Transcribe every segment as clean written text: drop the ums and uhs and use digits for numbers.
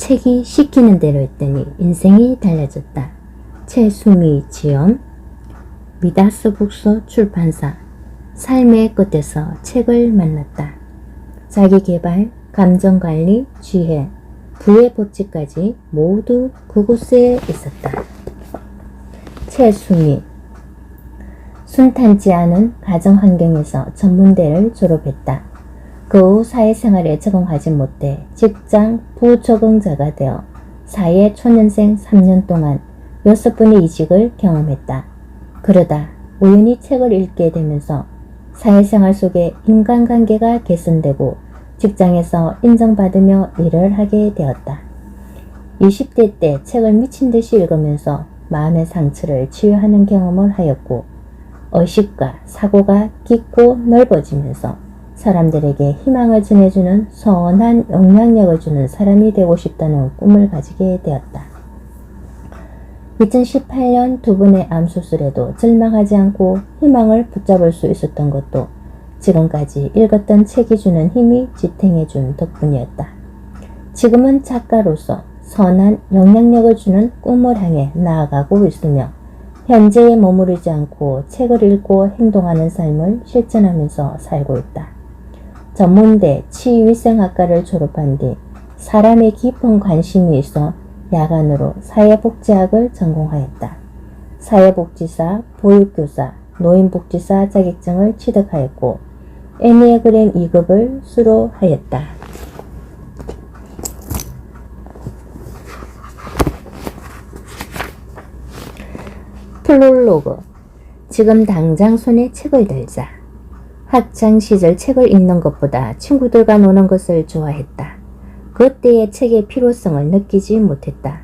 책이 시키는 대로 했더니 인생이 달라졌다. 최수미 지음, 미다스 북서 출판사. 삶의 끝에서 책을 만났다. 자기계발, 감정관리, 지혜, 부의 법칙까지 모두 그곳에 있었다. 최수미, 순탄치 않은 가정환경에서 전문대를 졸업했다. 그 후 사회생활에 적응하지 못해 직장 부적응자가 되어 사회 초년생 3년 동안 6분의 이직을 경험했다. 그러다 우연히 책을 읽게 되면서 사회생활 속에 인간관계가 개선되고 직장에서 인정받으며 일을 하게 되었다. 20대 때 책을 미친듯이 읽으면서 마음의 상처를 치유하는 경험을 하였고 의식과 사고가 깊고 넓어지면서 사람들에게 희망을 전해주는 선한 영향력을 주는 사람이 되고 싶다는 꿈을 가지게 되었다. 2018년 2번의 암수술에도 절망하지 않고 희망을 붙잡을 수 있었던 것도 지금까지 읽었던 책이 주는 힘이 지탱해준 덕분이었다. 지금은 작가로서 선한 영향력을 주는 꿈을 향해 나아가고 있으며 현재에 머무르지 않고 책을 읽고 행동하는 삶을 실천하면서 살고 있다. 전문대 치위생학과를 졸업한 뒤 사람의 깊은 관심이 있어 야간으로 사회복지학을 전공하였다. 사회복지사, 보육교사, 노인복지사 자격증을 취득하였고 애니어그램 2급을 수료하였다. 프롤로그. 지금 당장 손에 책을 들자. 학창시절 책을 읽는 것보다 친구들과 노는 것을 좋아했다. 그때의 책의 필요성을 느끼지 못했다.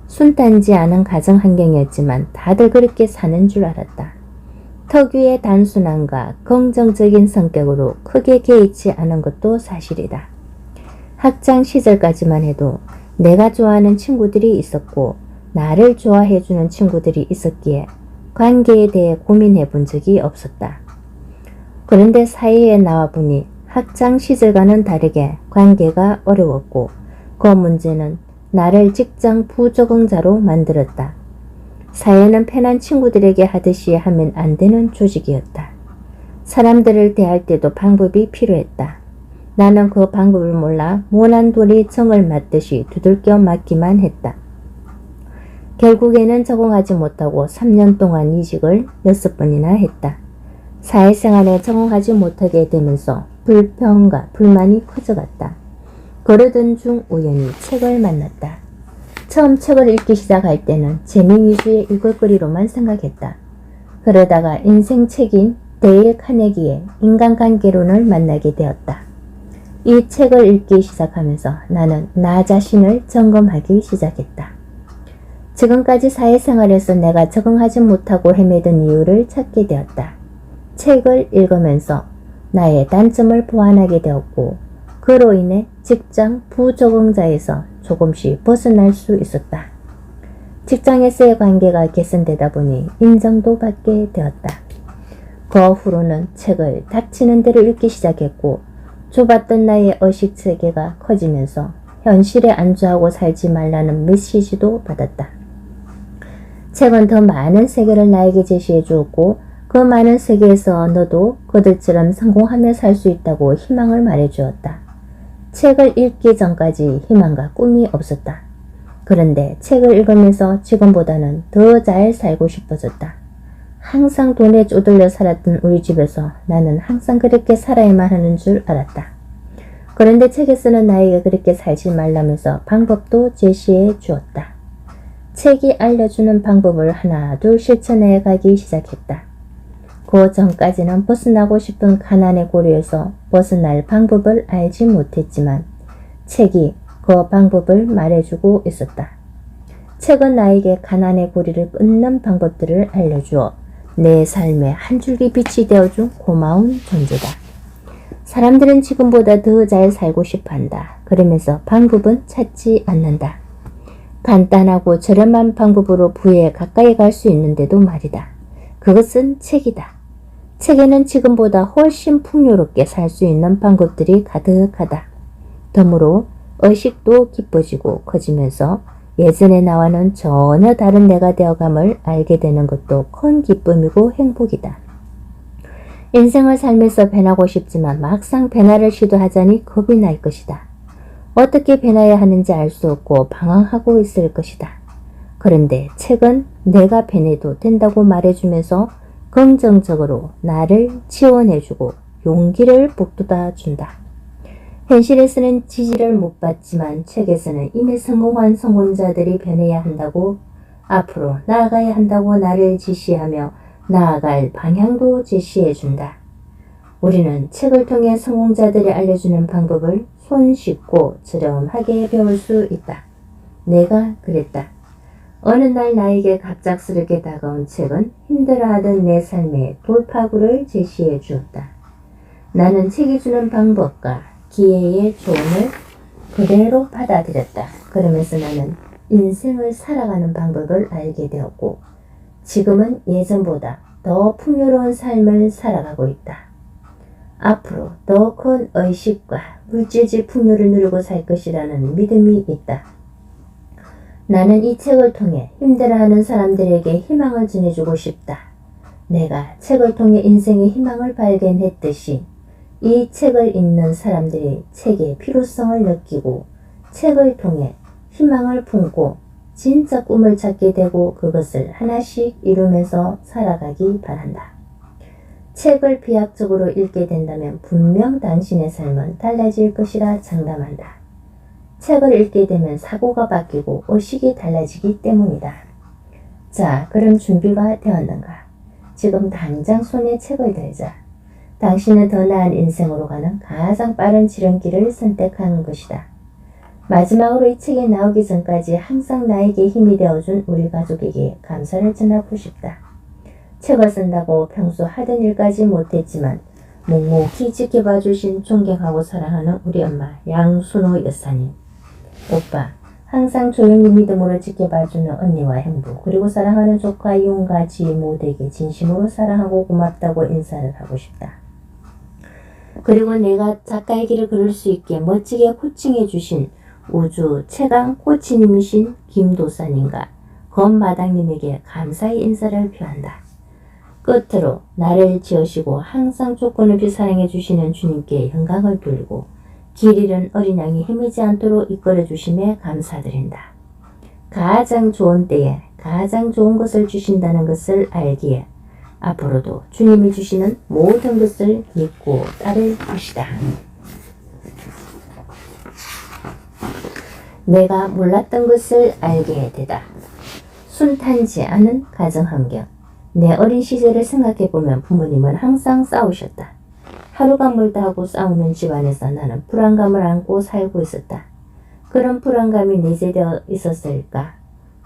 순탄지 않은 가정환경이었지만 다들 그렇게 사는 줄 알았다. 특유의 단순함과 긍정적인 성격으로 크게 개의치 않은 것도 사실이다. 학창시절까지만 해도 내가 좋아하는 친구들이 있었고 나를 좋아해주는 친구들이 있었기에 관계에 대해 고민해 본 적이 없었다. 그런데 사회에 나와보니 학창시절과는 다르게 관계가 어려웠고 그 문제는 나를 직장 부적응자로 만들었다. 사회는 편한 친구들에게 하듯이 하면 안 되는 조직이었다. 사람들을 대할 때도 방법이 필요했다. 나는 그 방법을 몰라 모난 돌이 정을 맞듯이 두들겨 맞기만 했다. 결국에는 적응하지 못하고 3년 동안 이직을 6번이나 했다. 사회생활에 적응하지 못하게 되면서 불평과 불만이 커져갔다. 그러던 중 우연히 책을 만났다. 처음 책을 읽기 시작할 때는 재미 위주의 읽을거리로만 생각했다. 그러다가 인생책인 데일 카네기의 인간관계론을 만나게 되었다. 이 책을 읽기 시작하면서 나는 나 자신을 점검하기 시작했다. 지금까지 사회생활에서 내가 적응하지 못하고 헤매던 이유를 찾게 되었다. 책을 읽으면서 나의 단점을 보완하게 되었고 그로 인해 직장 부적응자에서 조금씩 벗어날 수 있었다. 직장에서의 관계가 개선되다 보니 인정도 받게 되었다. 그 후로는 책을 닥치는 대로 읽기 시작했고 좁았던 나의 의식 세계가 커지면서 현실에 안주하고 살지 말라는 메시지도 받았다. 책은 더 많은 세계를 나에게 제시해 주었고 그 많은 세계에서 너도 그들처럼 성공하며 살 수 있다고 희망을 말해 주었다. 책을 읽기 전까지 희망과 꿈이 없었다. 그런데 책을 읽으면서 지금보다는 더 잘 살고 싶어졌다. 항상 돈에 쪼들려 살았던 우리 집에서 나는 항상 그렇게 살아야만 하는 줄 알았다. 그런데 책에서는 나에게 그렇게 살지 말라면서 방법도 제시해 주었다. 책이 알려주는 방법을 하나 둘 실천해 가기 시작했다. 그 전까지는 벗어나고 싶은 가난의 고리에서 벗어날 방법을 알지 못했지만 책이 그 방법을 말해주고 있었다. 책은 나에게 가난의 고리를 끊는 방법들을 알려주어 내 삶의 한 줄기 빛이 되어준 고마운 존재다. 사람들은 지금보다 더 잘 살고 싶어한다. 그러면서 방법은 찾지 않는다. 간단하고 저렴한 방법으로 부에 가까이 갈 수 있는데도 말이다. 그것은 책이다. 책에는 지금보다 훨씬 풍요롭게 살 수 있는 방법들이 가득하다. 그러므로 의식도 깊어지고 커지면서 예전의 나와는 전혀 다른 내가 되어감을 알게 되는 것도 큰 기쁨이고 행복이다. 인생을 살면서 변하고 싶지만 막상 변화를 시도하자니 겁이 날 것이다. 어떻게 변해야 하는지 알 수 없고 방황하고 있을 것이다. 그런데 책은 내가 변해도 된다고 말해주면서 긍정적으로 나를 지원해주고 용기를 북돋아 준다. 현실에서는 지지를 못 받지만 책에서는 이미 성공한 성공자들이 변해야 한다고, 앞으로 나아가야 한다고 나를 지시하며 나아갈 방향도 제시해준다. 우리는 책을 통해 성공자들이 알려주는 방법을 손쉽고 저렴하게 배울 수 있다. 내가 그랬다. 어느 날 나에게 갑작스럽게 다가온 책은 힘들어하던 내 삶의 돌파구를 제시해 주었다. 나는 책이 주는 방법과 기회의 조언을 그대로 받아들였다. 그러면서 나는 인생을 살아가는 방법을 알게 되었고 지금은 예전보다 더 풍요로운 삶을 살아가고 있다. 앞으로 더 큰 의식과 물질적 풍요를 누리고 살 것이라는 믿음이 있다. 나는 이 책을 통해 힘들어하는 사람들에게 희망을 전해주고 싶다. 내가 책을 통해 인생의 희망을 발견했듯이 이 책을 읽는 사람들이 책의 필요성을 느끼고 책을 통해 희망을 품고 진짜 꿈을 찾게 되고 그것을 하나씩 이루면서 살아가기 바란다. 책을 비약적으로 읽게 된다면 분명 당신의 삶은 달라질 것이라 장담한다. 책을 읽게 되면 사고가 바뀌고 의식이 달라지기 때문이다. 자, 그럼 준비가 되었는가? 지금 당장 손에 책을 들자. 당신은 더 나은 인생으로 가는 가장 빠른 지름길을 선택하는 것이다. 마지막으로 이 책이 나오기 전까지 항상 나에게 힘이 되어준 우리 가족에게 감사를 전하고 싶다. 책을 쓴다고 평소 하던 일까지 못했지만 묵묵히 지켜봐주신 존경하고 사랑하는 우리 엄마 양순호 여사님, 오빠, 항상 조용히 믿음으로 지켜봐주는 언니와 행부, 그리고 사랑하는 조카 이용과 지희 모두에게 진심으로 사랑하고 고맙다고 인사를 하고 싶다. 그리고 내가 작가의 길을 걸을 수 있게 멋지게 코칭해 주신 우주 최강 코치님이신 김도사님과 검마당님에게 감사의 인사를 표한다. 끝으로 나를 지으시고 항상 조건 없이 사랑해 주시는 주님께 영광을 돌리고 길 잃은 어린 양이 헤매지 않도록 이끌어 주심에 감사드린다. 가장 좋은 때에 가장 좋은 것을 주신다는 것을 알기에 앞으로도 주님이 주시는 모든 것을 믿고 따를 것이다. 내가 몰랐던 것을 알게 되다. 순탄치 않은 가정환경. 내 어린 시절을 생각해보면 부모님은 항상 싸우셨다. 하루가 멀다 하고 싸우는 집안에서 나는 불안감을 안고 살고 있었다. 그런 불안감이 내재되어 있었을까?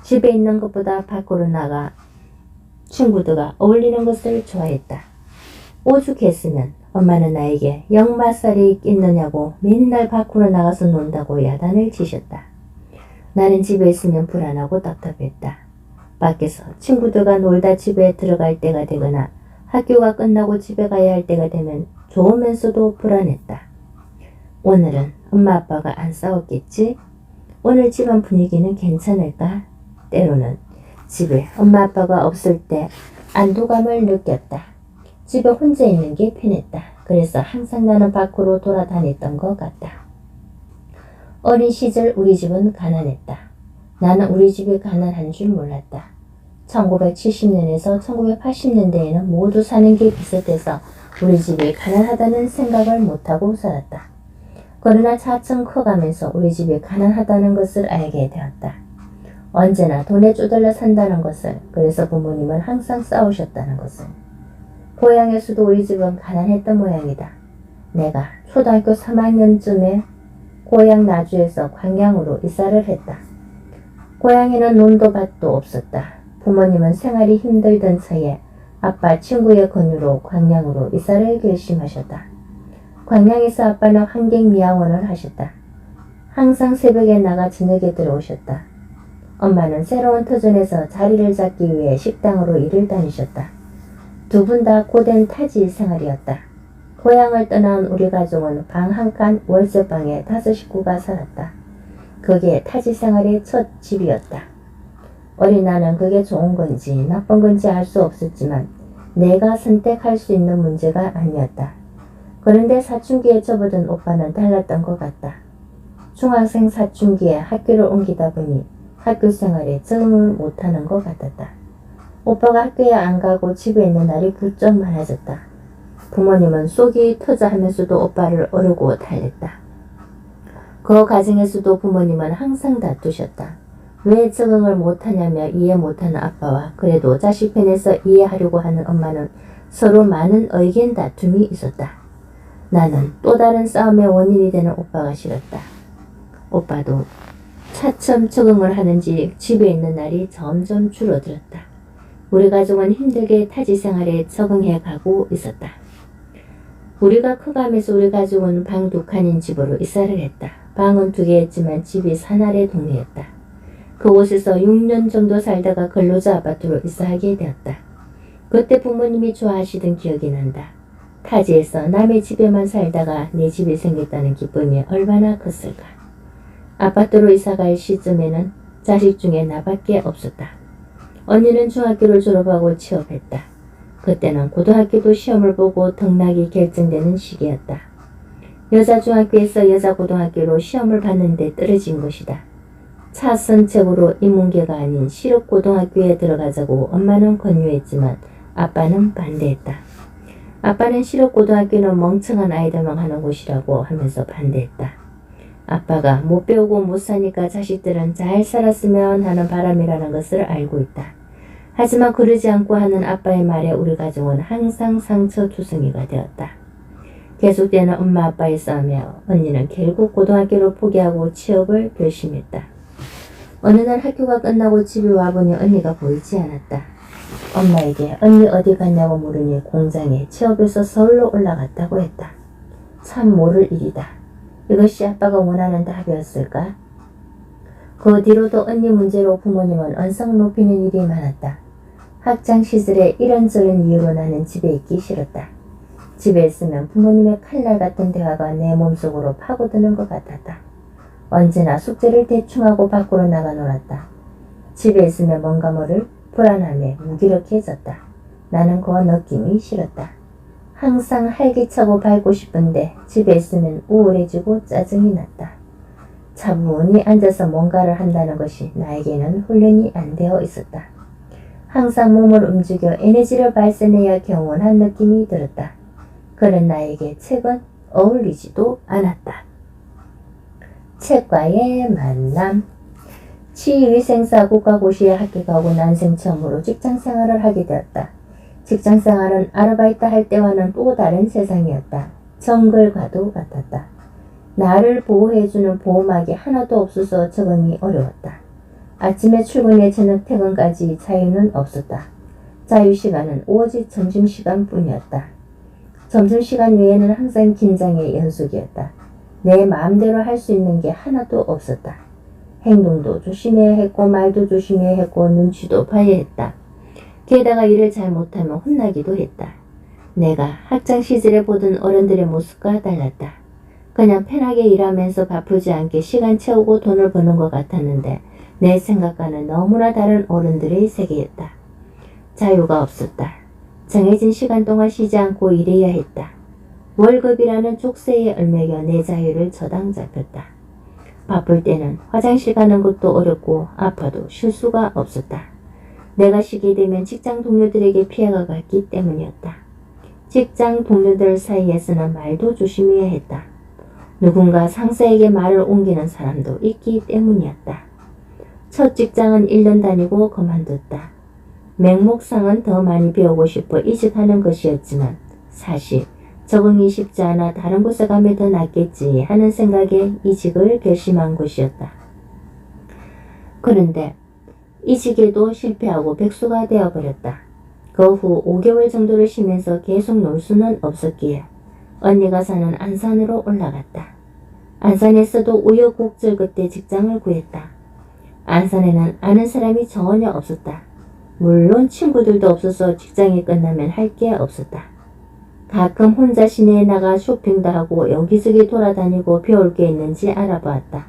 집에 있는 것보다 밖으로 나가 친구들과 어울리는 것을 좋아했다. 오죽했으면 엄마는 나에게 역마살이 있느냐고 맨날 밖으로 나가서 논다고 야단을 치셨다. 나는 집에 있으면 불안하고 답답했다. 밖에서 친구들과 놀다 집에 들어갈 때가 되거나 학교가 끝나고 집에 가야 할 때가 되면 좋으면서도 불안했다. 오늘은 엄마 아빠가 안 싸웠겠지? 오늘 집안 분위기는 괜찮을까? 때로는 집에 엄마 아빠가 없을 때 안도감을 느꼈다. 집에 혼자 있는 게 편했다. 그래서 항상 나는 밖으로 돌아다녔던 것 같다. 어린 시절 우리 집은 가난했다. 나는 우리 집이 가난한 줄 몰랐다. 1970년에서 1980년대에는 모두 사는 게 비슷해서 우리 집이 가난하다는 생각을 못하고 살았다. 그러나 차츰 커가면서 우리 집이 가난하다는 것을 알게 되었다. 언제나 돈에 쪼들려 산다는 것을, 그래서 부모님은 항상 싸우셨다는 것을. 고향에서도 우리 집은 가난했던 모양이다. 내가 초등학교 3학년쯤에 고향 나주에서 광양으로 이사를 했다. 고향에는 논도 밭도 없었다. 부모님은 생활이 힘들던 차에 아빠 친구의 권유로 광양으로 이사를 결심하셨다. 광양에서 아빠는 환경미화원을 하셨다. 항상 새벽에 나가 저녁에 들어오셨다. 엄마는 새로운 터전에서 자리를 잡기 위해 식당으로 일을 다니셨다. 두 분 다 고된 타지 생활이었다. 고향을 떠나온 우리 가족은 방 한 칸 월세방에 5 식구가 살았다. 그게 타지 생활의 첫 집이었다. 어린 나는 그게 좋은 건지 나쁜 건지 알 수 없었지만 내가 선택할 수 있는 문제가 아니었다. 그런데 사춘기에 접어든 오빠는 달랐던 것 같다. 중학생 사춘기에 학교를 옮기다 보니 학교 생활에 적응을 못하는 것 같았다. 오빠가 학교에 안 가고 집에 있는 날이 부쩍 많아졌다. 부모님은 속이 터져 하면서도 오빠를 어르고 달랬다. 그 과정에서도 부모님은 항상 다투셨다. 왜 적응을 못하냐며 이해 못하는 아빠와 그래도 자식 편에서 이해하려고 하는 엄마는 서로 많은 의견 다툼이 있었다. 나는 또 다른 싸움의 원인이 되는 오빠가 싫었다. 오빠도 차츰 적응을 하는지 집에 있는 날이 점점 줄어들었다. 우리 가족은 힘들게 타지 생활에 적응해 가고 있었다. 우리가 커가면서 우리 가족은 방 2칸인 집으로 이사를 했다. 방은 2개였지만 집이 산아래 동네였다. 그곳에서 6년 정도 살다가 근로자 아파트로 이사하게 되었다. 그때 부모님이 좋아하시던 기억이 난다. 타지에서 남의 집에만 살다가 내 집이 생겼다는 기쁨이 얼마나 컸을까. 아파트로 이사갈 시점에는 자식 중에 나밖에 없었다. 언니는 중학교를 졸업하고 취업했다. 그때는 고등학교도 시험을 보고 등락이 결정되는 시기였다. 여자 중학교에서 여자 고등학교로 시험을 봤는데 떨어진 것이다. 차선책으로 인문계가 아닌 실업고등학교에 들어가자고 엄마는 권유했지만 아빠는 반대했다. 아빠는 실업고등학교는 멍청한 아이들만 하는 곳이라고 하면서 반대했다. 아빠가 못 배우고 못 사니까 자식들은 잘 살았으면 하는 바람이라는 것을 알고 있다. 하지만 그러지 않고 하는 아빠의 말에 우리 가족은 항상 상처투성이가 되었다. 계속되는 엄마 아빠의 싸움에 언니는 결국 고등학교를 포기하고 취업을 결심했다. 어느 날 학교가 끝나고 집에 와보니 언니가 보이지 않았다. 엄마에게 언니 어디 갔냐고 물으니 공장에 취업해서 서울로 올라갔다고 했다. 참 모를 일이다. 이것이 아빠가 원하는 답이었을까? 그 뒤로도 언니 문제로 부모님은 언성 높이는 일이 많았다. 학창 시절에 이런저런 이유로 나는 집에 있기 싫었다. 집에 있으면 부모님의 칼날 같은 대화가 내 몸속으로 파고드는 것 같았다. 언제나 숙제를 대충 하고 밖으로 나가 놀았다. 집에 있으면 뭔가 모를 불안함에 무기력해졌다. 나는 그 느낌이 싫었다. 항상 활기차고 밝고 싶은데 집에 있으면 우울해지고 짜증이 났다. 차분히 앉아서 뭔가를 한다는 것이 나에게는 훈련이 안 되어 있었다. 항상 몸을 움직여 에너지를 발산해야 경원한 느낌이 들었다. 그런 나에게 책은 어울리지도 않았다. 책과의 만남. 치위생사 국가고시에 합격하고 난생 처음으로 직장생활을 하게 되었다. 직장생활은 아르바이트 할 때와는 또 다른 세상이었다. 정글과도 같았다. 나를 보호해주는 보호막이 하나도 없어서 적응이 어려웠다. 아침에 출근해 저녁 퇴근까지 자유는 없었다. 자유시간은 오직 점심시간 뿐이었다. 점심시간 외에는 항상 긴장의 연속이었다. 내 마음대로 할 수 있는 게 하나도 없었다. 행동도 조심해야 했고 말도 조심해야 했고 눈치도 봐야 했다. 게다가 일을 잘 못하면 혼나기도 했다. 내가 학창시절에 보던 어른들의 모습과 달랐다. 그냥 편하게 일하면서 바쁘지 않게 시간 채우고 돈을 버는 것 같았는데 내 생각과는 너무나 다른 어른들의 세계였다. 자유가 없었다. 정해진 시간 동안 쉬지 않고 일해야 했다. 월급이라는 족쇄에 얽매여 내 자유를 저당 잡혔다. 바쁠 때는 화장실 가는 것도 어렵고 아파도 쉴 수가 없었다. 내가 쉬게 되면 직장 동료들에게 피해가 갔기 때문이었다. 직장 동료들 사이에서는 말도 조심해야 했다. 누군가 상사에게 말을 옮기는 사람도 있기 때문이었다. 첫 직장은 1년 다니고 그만뒀다. 맹목상은 더 많이 배우고 싶어 이직하는 것이었지만 사실 적응이 쉽지 않아 다른 곳에 가면 더 낫겠지 하는 생각에 이직을 결심한 것이었다. 그런데 이직에도 실패하고 백수가 되어버렸다. 그 후 5개월 정도를 쉬면서 계속 놀 수는 없었기에 언니가 사는 안산으로 올라갔다. 안산에서도 우여곡절 끝에 직장을 구했다. 안산에는 아는 사람이 전혀 없었다. 물론 친구들도 없어서 직장이 끝나면 할 게 없었다. 가끔 혼자 시내에 나가 쇼핑도 하고 여기저기 돌아다니고 배울 게 있는지 알아보았다.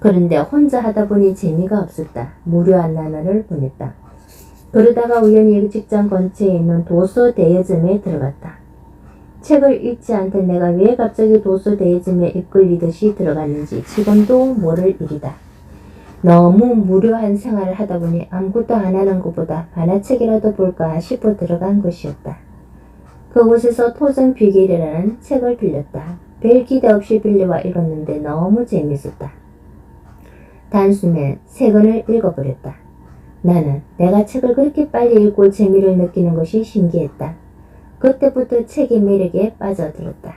그런데 혼자 하다 보니 재미가 없었다. 무료한 나날을 보냈다. 그러다가 우연히 직장 근처에 있는 도서 대여점에 들어갔다. 책을 읽지 않던 내가 왜 갑자기 도서 대여점에 이끌리듯이 들어갔는지 지금도 모를 일이다. 너무 무료한 생활을 하다 보니 아무것도 안 하는 것보다 만화책이라도 볼까 싶어 들어간 것이었다. 그곳에서 토정 비결이라는 책을 빌렸다. 별 기대 없이 빌려와 읽었는데 너무 재밌었다. 단숨에 3권을 읽어버렸다. 나는 내가 책을 그렇게 빨리 읽고 재미를 느끼는 것이 신기했다. 그때부터 책의 매력에 빠져들었다.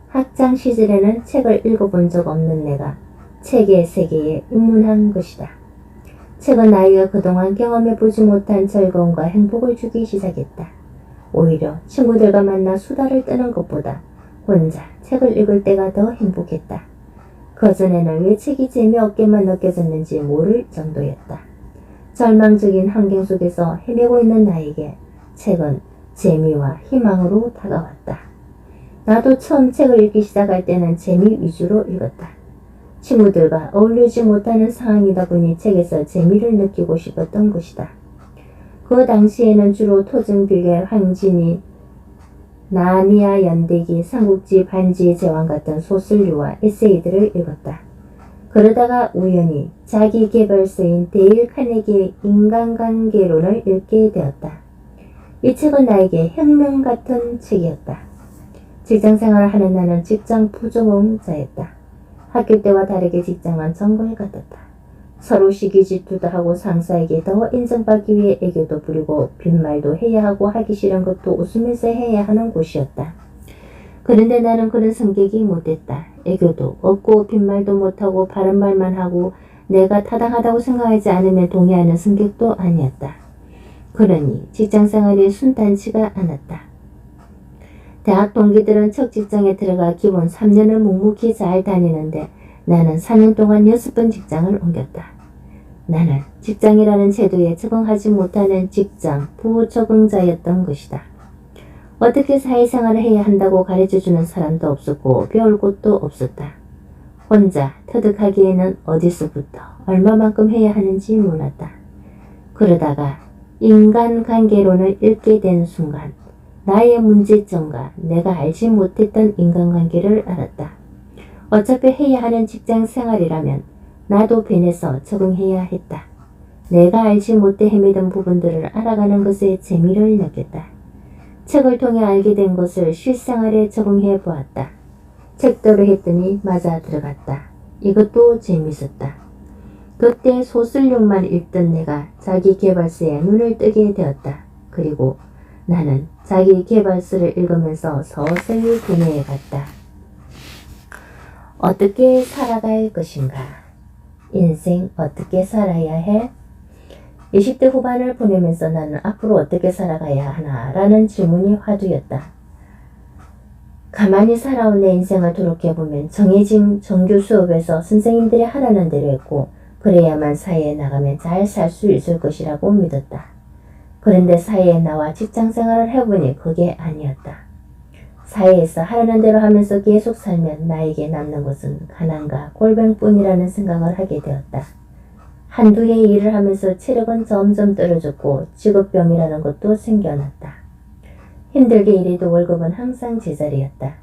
학창 시절에는 책을 읽어본 적 없는 내가 책의 세계에 입문한 것이다. 책은 나이가 그동안 경험해보지 못한 즐거움과 행복을 주기 시작했다. 오히려 친구들과 만나 수다를 떠는 것보다 혼자 책을 읽을 때가 더 행복했다. 그전에는 왜 책이 재미없게만 느껴졌는지 모를 정도였다. 절망적인 환경 속에서 헤매고 있는 나에게 책은 재미와 희망으로 다가왔다. 나도 처음 책을 읽기 시작할 때는 재미 위주로 읽었다. 친구들과 어울리지 못하는 상황이다 보니 책에서 재미를 느끼고 싶었던 것이다. 그 당시에는 주로 토증비결, 황진이, 나니아 연대기, 삼국지, 반지의 제왕 같은 소설류와 에세이들을 읽었다. 그러다가 우연히 자기계발서인 데일 카네기의 인간관계론을 읽게 되었다. 이 책은 나에게 혁명 같은 책이었다. 직장생활을 하는 나는 직장 부조공자였다. 학교 때와 다르게 직장은 정글 같았다. 서로 시기 질투도 하고 상사에게 더 인정받기 위해 애교도 부리고 빈말도 해야 하고 하기 싫은 것도 웃으면서 해야 하는 곳이었다. 그런데 나는 그런 성격이 못됐다. 애교도 없고 빈말도 못하고 바른 말만 하고 내가 타당하다고 생각하지 않으면 동의하는 성격도 아니었다. 그러니 직장생활이 순탄치가 않았다. 대학 동기들은 첫 직장에 들어가 기본 3년을 묵묵히 잘 다니는데 나는 4년 동안 6번 직장을 옮겼다. 나는 직장이라는 제도에 적응하지 못하는 직장 부적응자였던 것이다. 어떻게 사회생활을 해야 한다고 가르쳐주는 사람도 없었고 배울 곳도 없었다. 혼자 터득하기에는 어디서부터 얼마만큼 해야 하는지 몰랐다. 그러다가 인간관계론을 읽게 된 순간 나의 문제점과 내가 알지 못했던 인간관계를 알았다. 어차피 해야 하는 직장생활이라면 나도 변해서 적응해야 했다. 내가 알지 못해 헤매던 부분들을 알아가는 것에 재미를 느꼈다. 책을 통해 알게 된 것을 실생활에 적응해 보았다. 책대로 했더니 맞아 들어갔다. 이것도 재밌었다. 그때 소설력만 읽던 내가 자기계발서에 눈을 뜨게 되었다. 그리고 나는 자기계발서를 읽으면서 서서히 분해해 갔다. 어떻게 살아갈 것인가? 인생 어떻게 살아야 해? 20대 후반을 보내면서 나는 앞으로 어떻게 살아가야 하나 라는 질문이 화두였다. 가만히 살아온 내 인생을 돌이켜보면 정해진 정규 수업에서 선생님들이 하라는 대로 했고 그래야만 사회에 나가면 잘 살 수 있을 것이라고 믿었다. 그런데 사회에 나와 직장생활을 해보니 그게 아니었다. 사회에서 하라는 대로 하면서 계속 살면 나에게 남는 것은 가난과 골병뿐이라는 생각을 하게 되었다. 한두 해의 일을 하면서 체력은 점점 떨어졌고 직업병이라는 것도 생겨났다. 힘들게 일해도 월급은 항상 제자리였다.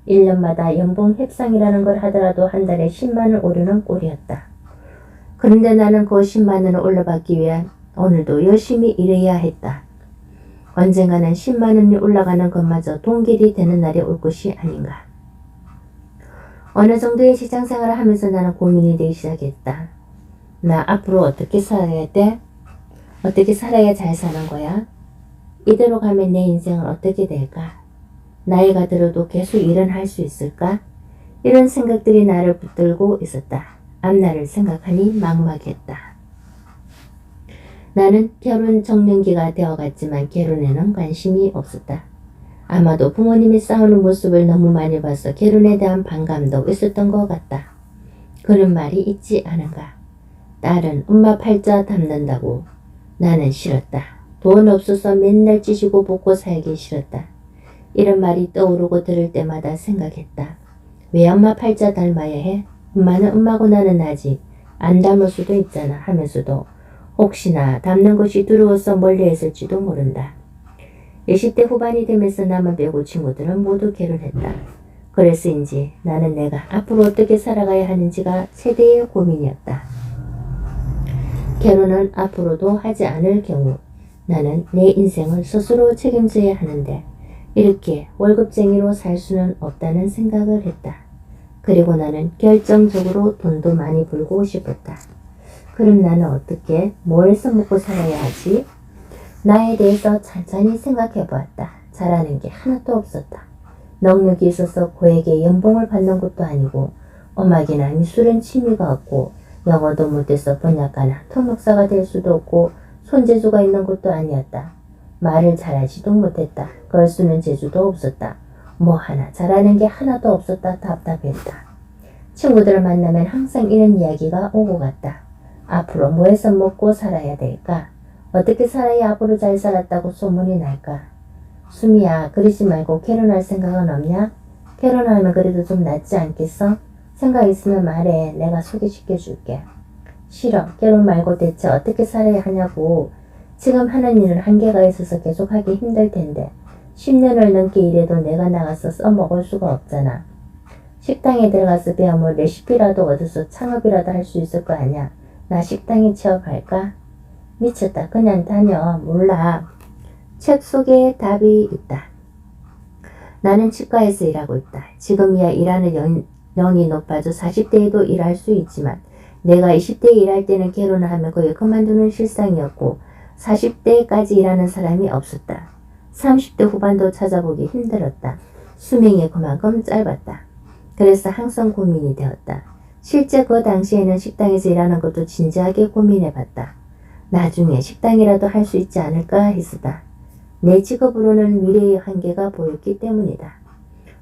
1년마다 연봉 협상이라는 걸 하더라도 한 달에 10만원 오르는 꼴이었다. 그런데 나는 그 10만원을 올려받기 위해 오늘도 열심히 일해야 했다. 언젠가는 10만원이 올라가는 것마저 동결이 되는 날이 올 것이 아닌가. 어느 정도의 직장생활을 하면서 나는 고민이 되기 시작했다. 나 앞으로 어떻게 살아야 돼? 어떻게 살아야 잘 사는 거야? 이대로 가면 내 인생은 어떻게 될까? 나이가 들어도 계속 일은 할 수 있을까? 이런 생각들이 나를 붙들고 있었다. 앞날을 생각하니 막막했다. 나는 결혼 정년기가 되어갔지만 결혼에는 관심이 없었다. 아마도 부모님이 싸우는 모습을 너무 많이 봐서 결혼에 대한 반감도 있었던 것 같다. 그런 말이 있지 않은가? 딸은 엄마 팔자 닮는다고. 나는 싫었다. 돈 없어서 맨날 찌시고 볶고 살기 싫었다. 이런 말이 떠오르고 들을 때마다 생각했다. 왜 엄마 팔자 닮아야 해? 엄마는 엄마고 나는 나지. 안 담을 수도 있잖아 하면서도 혹시나 담는 것이 두려워서 멀리했을지도 모른다. 20대 후반이 되면서 나만 빼고 친구들은 모두 결혼했다. 그래서인지 나는 내가 앞으로 어떻게 살아가야 하는지가 최대의 고민이었다. 결혼은 앞으로도 하지 않을 경우 나는 내 인생을 스스로 책임져야 하는데 이렇게 월급쟁이로 살 수는 없다는 생각을 했다. 그리고 나는 결정적으로 돈도 많이 벌고 싶었다. 그럼 나는 어떻게 뭘 써먹고 살아야 하지? 나에 대해서 찬찬히 생각해 보았다. 잘하는 게 하나도 없었다. 능력이 있어서 고액의 연봉을 받는 것도 아니고 음악이나 미술은 취미가 없고 영어도 못해서 번역가나 통역사가 될 수도 없고 손재주가 있는 것도 아니었다. 말을 잘하지도 못했다. 걸 쓰는 재주도 없었다. 뭐 하나 잘하는 게 하나도 없었다. 답답했다. 친구들을 만나면 항상 이런 이야기가 오고 갔다. 앞으로 뭐 해서 먹고 살아야 될까? 어떻게 살아야 앞으로 잘 살았다고 소문이 날까? 수미야, 그러지 말고 결혼할 생각은 없냐? 결혼하면 그래도 좀 낫지 않겠어? 생각 있으면 말해. 내가 소개시켜 줄게. 싫어. 결혼 말고 대체 어떻게 살아야 하냐고. 지금 하는 일은 한계가 있어서 계속하기 힘들 텐데 10년을 넘게 일해도 내가 나가서 써먹을 수가 없잖아. 식당에 들어가서 배우면 레시피라도 얻어서 창업이라도 할 수 있을 거 아니야. 나 식당에 취업할까? 미쳤다. 그냥 다녀. 몰라. 책 속에 답이 있다. 나는 치과에서 일하고 있다. 지금이야 일하는 연령이 높아져 40대에도 일할 수 있지만 내가 20대에 일할 때는 결혼을 하면 거의 그만두는 실상이었고 40대까지 일하는 사람이 없었다. 30대 후반도 찾아보기 힘들었다. 수명이 그만큼 짧았다. 그래서 항상 고민이 되었다. 실제 그 당시에는 식당에서 일하는 것도 진지하게 고민해봤다. 나중에 식당이라도 할 수 있지 않을까 했었다. 내 직업으로는 미래의 한계가 보였기 때문이다.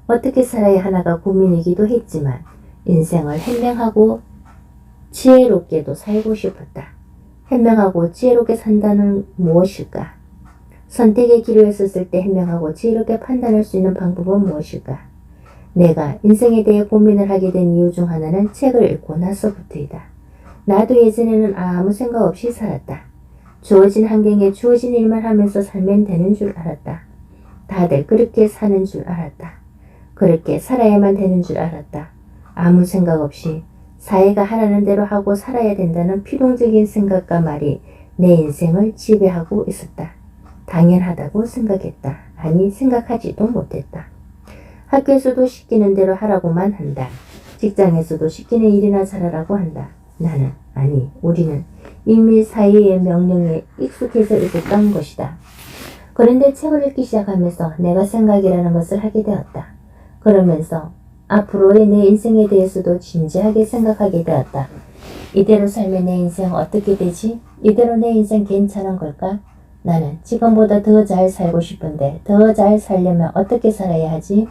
어떻게 살아야 하나가 고민이기도 했지만 인생을 현명하고 지혜롭게도 살고 싶었다. 현명하고 지혜롭게 산다는 무엇일까? 선택의 기로에 섰을 때 현명하고 지혜롭게 판단할 수 있는 방법은 무엇일까? 내가 인생에 대해 고민을 하게 된 이유 중 하나는 책을 읽고 나서부터이다. 나도 예전에는 아무 생각 없이 살았다. 주어진 환경에 주어진 일만 하면서 살면 되는 줄 알았다. 다들 그렇게 사는 줄 알았다. 그렇게 살아야만 되는 줄 알았다. 아무 생각 없이 사회가 하라는 대로 하고 살아야 된다는 필연적인 생각과 말이 내 인생을 지배하고 있었다. 당연하다고 생각했다. 아니, 생각하지도 못했다. 학교에서도 시키는 대로 하라고만 한다. 직장에서도 시키는 일이나 잘하라고 한다. 나는, 아니, 우리는 이미 사회의 명령에 익숙해서 있었던 것이다. 그런데 책을 읽기 시작하면서 내가 생각이라는 것을 하게 되었다. 그러면서 앞으로의 내 인생에 대해서도 진지하게 생각하게 되었다. 이대로 살면 내 인생 어떻게 되지? 이대로 내 인생 괜찮은 걸까? 나는 지금보다 더 잘 살고 싶은데 더 잘 살려면 어떻게 살아야 하지?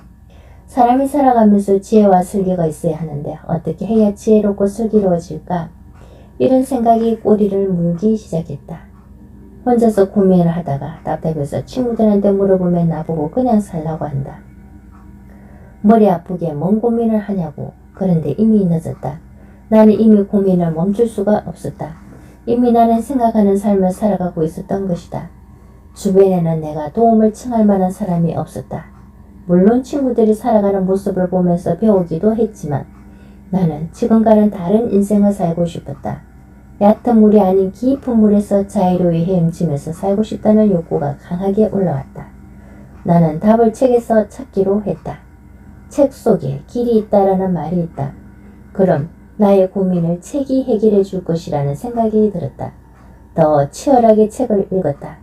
사람이 살아가면서 지혜와 슬기가 있어야 하는데 어떻게 해야 지혜롭고 슬기로워질까? 이런 생각이 꼬리를 물기 시작했다. 혼자서 고민을 하다가 답답해서 친구들한테 물어보면 나보고 그냥 살라고 한다. 머리 아프게 뭔 고민을 하냐고. 그런데 이미 늦었다. 나는 이미 고민을 멈출 수가 없었다. 이미 나는 생각하는 삶을 살아가고 있었던 것이다. 주변에는 내가 도움을 청할 만한 사람이 없었다. 물론 친구들이 살아가는 모습을 보면서 배우기도 했지만 나는 지금과는 다른 인생을 살고 싶었다. 얕은 물이 아닌 깊은 물에서 자유로이 헤엄치면서 살고 싶다는 욕구가 강하게 올라왔다. 나는 답을 책에서 찾기로 했다. 책 속에 길이 있다라는 말이 있다. 그럼 나의 고민을 책이 해결해 줄 것이라는 생각이 들었다. 더 치열하게 책을 읽었다.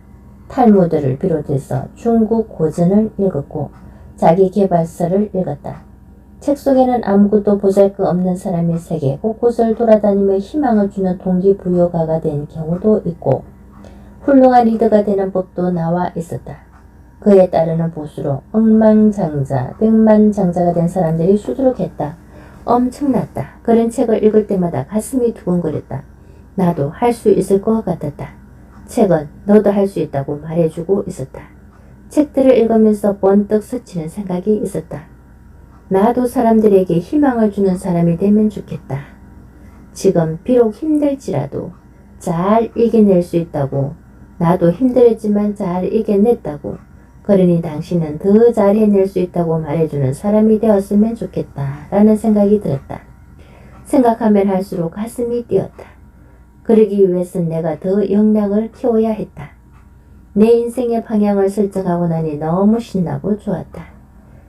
탈무드를 비롯해서 중국 고전을 읽었고 자기 개발서를 읽었다. 책 속에는 아무것도 보잘것없는 사람의 세계 곳곳을 돌아다니며 희망을 주는 동기부여가가 된 경우도 있고 훌륭한 리더가 되는 법도 나와 있었다. 그에 따르는 보수로 억만장자, 백만장자가 된 사람들이 수두룩했다. 엄청났다. 그런 책을 읽을 때마다 가슴이 두근거렸다. 나도 할 수 있을 것 같았다. 책은 너도 할 수 있다고 말해주고 있었다. 책들을 읽으면서 번뜩 스치는 생각이 있었다. 나도 사람들에게 희망을 주는 사람이 되면 좋겠다. 지금 비록 힘들지라도 잘 이겨낼 수 있다고, 나도 힘들었지만 잘 이겨냈다고, 그러니 당신은 더 잘 해낼 수 있다고 말해주는 사람이 되었으면 좋겠다 라는 생각이 들었다. 생각하면 할수록 가슴이 뛰었다. 그러기 위해선 내가 더 역량을 키워야 했다. 내 인생의 방향을 설정하고 나니 너무 신나고 좋았다.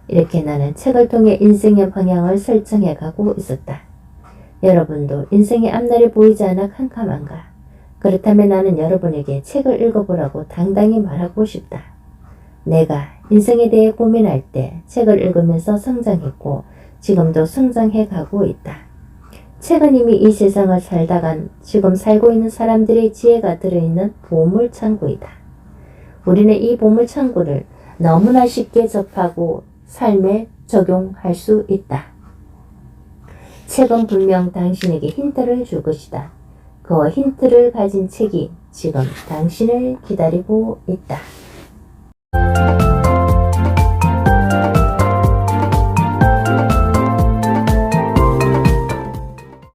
이렇게 나는 책을 통해 인생의 방향을 설정해 가고 있었다. 여러분도 인생의 앞날이 보이지 않아 캄캄한가? 그렇다면 나는 여러분에게 책을 읽어보라고 당당히 말하고 싶다. 내가 인생에 대해 고민할 때 책을 읽으면서 성장했고 지금도 성장해 가고 있다. 책은 이미 이 세상을 살다간 지금 살고 있는 사람들의 지혜가 들어있는 보물창고이다. 우리는 이 보물창고를 너무나 쉽게 접하고 삶에 적용할 수 있다. 책은 분명 당신에게 힌트를 줄 것이다. 그 힌트를 가진 책이 지금 당신을 기다리고 있다.